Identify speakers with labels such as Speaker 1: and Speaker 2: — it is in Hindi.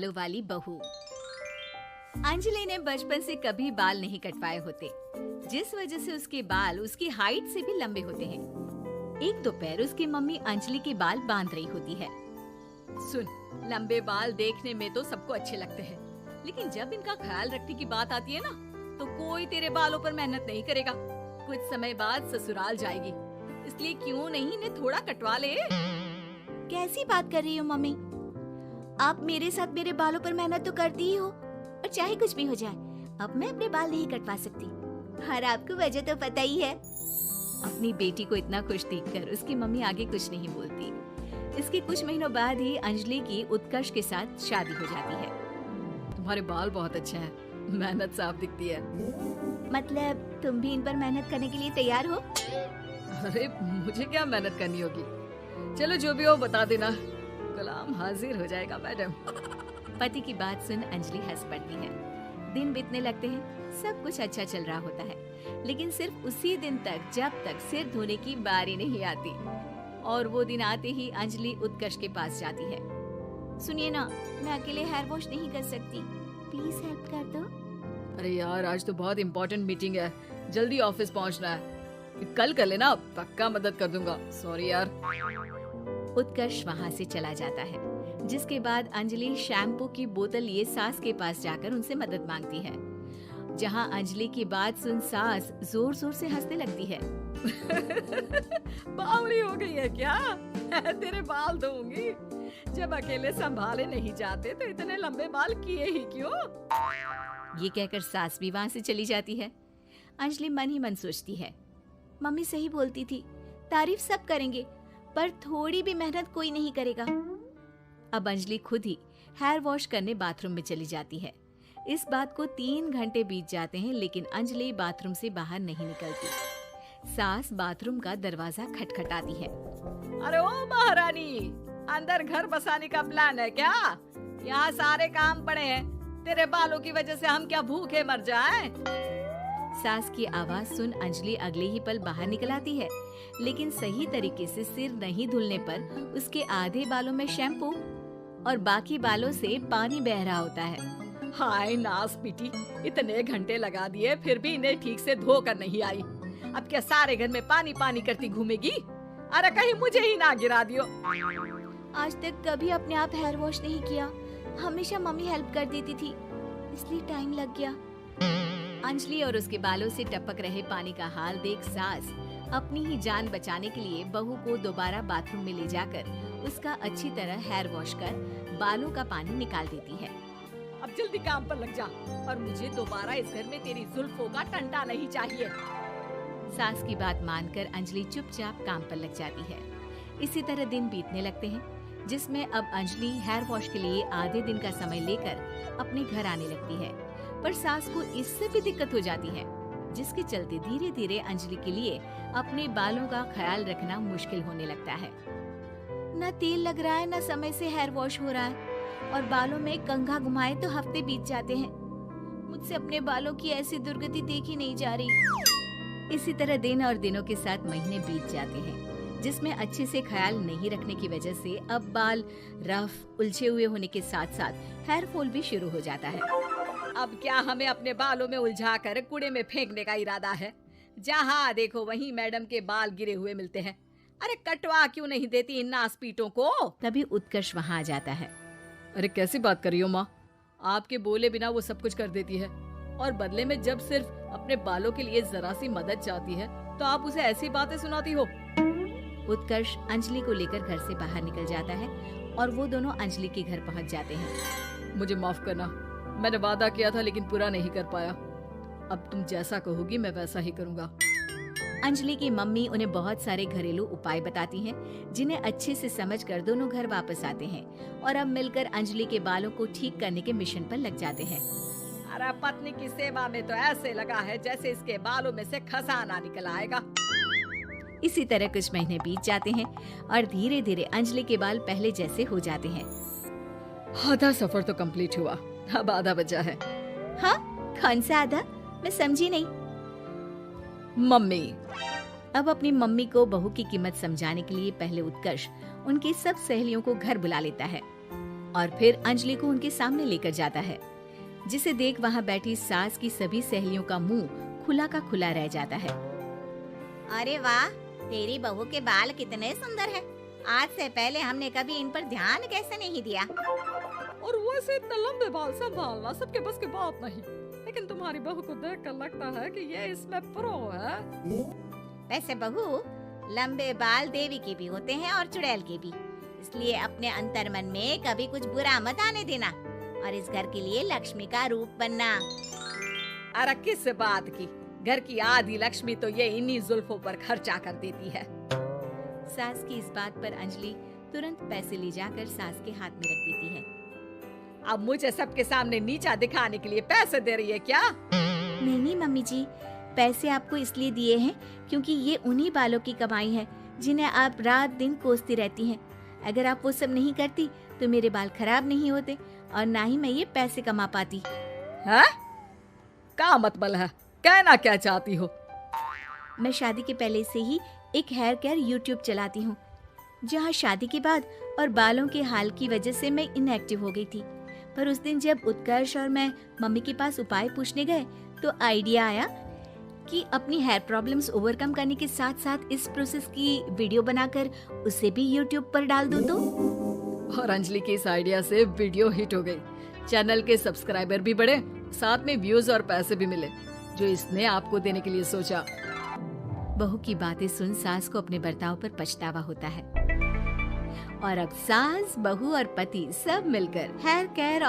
Speaker 1: बालों वाली बहू। अंजलि ने बचपन से कभी बाल नहीं कटवाए होते, जिस वजह से उसके बाल उसकी हाइट से भी लंबे होते हैं। एक दोपहर उसकी मम्मी अंजलि के बाल बांध रही होती है। सुन, लंबे बाल देखने में तो सबको अच्छे लगते हैं, लेकिन जब इनका ख्याल रखने की बात आती है ना, तो कोई तेरे बालों पर मेहनत नहीं करेगा। कुछ समय बाद ससुराल जाएगी, इसलिए क्यों नहीं इन्हें थोड़ा कटवा ले।
Speaker 2: कैसी बात कर रही हो मम्मी? आप मेरे साथ मेरे बालों पर मेहनत तो करती ही हो, और चाहे कुछ भी हो जाए, अब मैं अपने बाल नहीं कटवा सकती। और आपको वजह तो पता ही है।
Speaker 1: अपनी बेटी को इतना खुश देखकर उसकी मम्मी आगे कुछ नहीं बोलती। इसके कुछ महीनों बाद ही अंजलि की उत्कर्ष के साथ शादी हो जाती है। तुम्हारे बाल बहुत अच्छे हैं, मेहनत साफ दिखती है।
Speaker 2: मतलब तुम भी इन पर मेहनत करने के लिए तैयार हो?
Speaker 1: अरे मुझे क्या मेहनत करनी होगी, चलो जो भी हो बता देना, गुलाम हाजिर हो जाएगा मैडम। पति की बात सुन अंजलि हंस पड़ती है। दिन बीतने लगते हैं, सब कुछ अच्छा चल रहा होता है, लेकिन सिर्फ उसी दिन तक जब तक सिर धोने की बारी नहीं आती। और वो दिन आते ही अंजलि उत्कर्ष के पास जाती है।
Speaker 2: सुनिए ना, मैं अकेले हेयर वॉश नहीं कर सकती, प्लीज हेल्प कर दो।
Speaker 1: अरे यार, आज तो बहुत इम्पोर्टेंट मीटिंग है, जल्दी ऑफिस पहुंचना है। कल कर लेना, पक्का मदद कर दूंगा। सॉरी यार। उत्कर्ष वहाँ से चला जाता है, जिसके बाद अंजलि शैम्पू की बोतल लिए सास के पास जाकर उनसे मदद मांगती है। जहाँ अंजलि की बात सुन सास जोर जोर से हंसने लगती है। बावली हो गई है क्या? तेरे बाल धोऊंगी। जब अकेले संभाले नहीं जाते तो इतने लंबे बाल किए ही क्यों? ये कहकर सास भी वहाँ से चली जाती है। अंजलि मन ही मन सोचती है,
Speaker 2: मम्मी सही बोलती थी, तारीफ सब करेंगे, पर थोड़ी भी मेहनत कोई नहीं करेगा।
Speaker 1: अब अंजलि खुद ही हेयर वॉश करने बाथरूम में चली जाती है। इस बात को 3 घंटे बीत जाते हैं, लेकिन अंजलि बाथरूम से बाहर नहीं निकलती। सास बाथरूम का दरवाजा खटखटाती है। अरे ओ महारानी, अंदर घर बसाने का प्लान है क्या? यहाँ सारे काम पड़े हैं, तेरे बालों की वजह से हम क्या भूखे मर जाएं? सास की आवाज सुन अंजलि अगले ही पल बाहर निकल आती है, लेकिन सही तरीके से सिर नहीं धुलने पर उसके आधे बालों में शैम्पू और बाकी बालों से पानी बह रहा होता है। हाय नास पीटी, इतने घंटे लगा दिए फिर भी इन्हें ठीक से धो कर नहीं आई। अब क्या सारे घर में पानी पानी करती घूमेगी? अरे कहीं मुझे ही ना गिरा दियो।
Speaker 2: आज तक कभी अपने आप हेयर वॉश नहीं किया, हमेशा मम्मी हेल्प कर देती थी, इसलिए टाइम लग गया।
Speaker 1: अंजलि और उसके बालों से टपक रहे पानी का हाल देख सास अपनी ही जान बचाने के लिए बहू को दोबारा बाथरूम में ले जाकर उसका अच्छी तरह हेयर वॉश कर बालों का पानी निकाल देती है। अब जल्दी काम पर लग जा, और मुझे दोबारा इस घर में तेरी जुल्फों का टंटा नहीं चाहिए। सास की बात मानकर अंजलि चुपचाप काम पर लग जाती है। इसी तरह दिन बीतने लगते हैं, जिसमें अब अंजलि हेयर वॉश के लिए आधे दिन का समय लेकर अपने घर आने लगती है। पर सास को इससे भी दिक्कत हो जाती है, जिसके चलते धीरे धीरे अंजलि के लिए अपने बालों का ख्याल रखना मुश्किल होने लगता है।
Speaker 2: न तेल लग रहा है, न समय से हेयर वॉश हो रहा है, और बालों में कंघा घुमाए तो हफ्ते बीत जाते हैं। मुझसे अपने बालों की ऐसी दुर्गति देखी नहीं जा रही।
Speaker 1: इसी तरह दिन और दिनों के साथ महीने बीत जाते हैं, जिसमें अच्छे से ख्याल नहीं रखने की वजह से अब बाल रफ उलझे हुए होने के साथ साथ हेयर फॉल भी शुरू हो जाता है। अब क्या हमें अपने बालों में उलझा कर कूड़े में फेंकने का इरादा है? जहाँ देखो वहीं मैडम के बाल गिरे हुए मिलते हैं। अरे कटवा क्यों नहीं देती इन नासपीटों को? तभी उत्कर्ष वहाँ आ जाता है। अरे कैसी बात कर रही हो माँ? आपके बोले बिना वो सब कुछ कर देती है, और बदले में जब सिर्फ अपने बालों के लिए जरा सी मदद चाहती है तो आप उसे ऐसी बातें सुनाती हो। उत्कर्ष अंजलि को लेकर घर से बाहर निकल जाता है और वो दोनों अंजलि के घर पहुंच जाते हैं। मुझे माफ करना, मैंने वादा किया था लेकिन पूरा नहीं कर पाया। अब तुम जैसा कहोगी मैं वैसा ही करूँगा। अंजलि की मम्मी उन्हें बहुत सारे घरेलू उपाय बताती हैं, जिन्हें अच्छे से समझकर दोनों घर वापस आते हैं और अब मिलकर अंजलि के बालों को ठीक करने के मिशन पर लग जाते हैं। अरे पत्नी की सेवा में तो ऐसे लगा है जैसे इसके बालों में से खजाना निकल आएगा। इसी तरह कुछ महीने बीत जाते हैं और धीरे धीरे अंजलि के बाल पहले जैसे हो जाते हैं। आधा सफर तो कंप्लीट हुआ, अब आधा बचा है।
Speaker 2: हाँ, कौन सा आधा? मैं समझी नहीं।
Speaker 1: मम्मी। अब अपनी मम्मी को बहू की कीमत समझाने के लिए पहले उत्कर्ष उनकी सब सहेलियों को घर बुला लेता है। और फिर अंजलि को उनके सामने लेकर जाता है, जिसे देख वहाँ बैठी सास की सभी सहेलियों का मुंह खुला का खुला रह जाता है।
Speaker 2: अरे वाह, तेरी बहू के बाल कितने सुंदर है। आज से पहले हमने कभी इन पर ध्यान कैसे नहीं दिया।
Speaker 3: और वैसे इतने लंबे बाल संभालना सबके बस की बात नहीं, लेकिन तुम्हारी बहू को देखकर लगता है कि ये इसमें प्रो है।
Speaker 2: वैसे बहू, लंबे बाल देवी के भी होते हैं और चुड़ैल के भी, इसलिए अपने अंतर्मन में कभी कुछ बुरा मत आने देना और इस घर के लिए लक्ष्मी का रूप बनना।
Speaker 3: अरे किस बात की, घर की आधी लक्ष्मी तो ये इन्हीं जुल्फों पर खर्चा कर देती है।
Speaker 1: सास की इस बात पर अंजलि तुरंत पैसे ले जाकर सास के हाथ में रख देती है।
Speaker 3: अब मुझे सबके सामने नीचा दिखाने के लिए पैसे दे रही है क्या?
Speaker 2: नहीं मम्मी जी, पैसे आपको इसलिए दिए हैं क्योंकि ये उन्हीं बालों की कमाई है जिन्हें आप रात दिन कोसती रहती हैं। अगर आप वो सब नहीं करती तो मेरे बाल खराब नहीं होते और ना ही मैं ये पैसे कमा पाती।
Speaker 3: है? क्या मतलब है? कहना क्या चाहती हो?
Speaker 2: मैं शादी के पहले से ही एक हेयर केयर यूट्यूब चलाती हूँ, जहाँ शादी के बाद और बालों के हाल की वजह से मैं इनएक्टिव हो गई थी। पर उस दिन जब उत्कर्ष और मैं मम्मी के पास उपाय पूछने गए तो आइडिया आया कि अपनी हेयर प्रॉब्लम्स ओवरकम करने के साथ साथ इस प्रोसेस की वीडियो बनाकर उसे भी यूट्यूब पर डाल दूं तो।
Speaker 3: और अंजलि के इस आइडिया से वीडियो हिट हो गई, चैनल के सब्सक्राइबर भी बढ़े, साथ में व्यूज और पैसे भी मिले, जो इसने आपको देने के लिए सोचा।
Speaker 1: बहू की बातें सुन सास को अपने बर्ताव पर पछतावा होता है और अब सास, बहू और पति सब मिलकर हेयर केयर और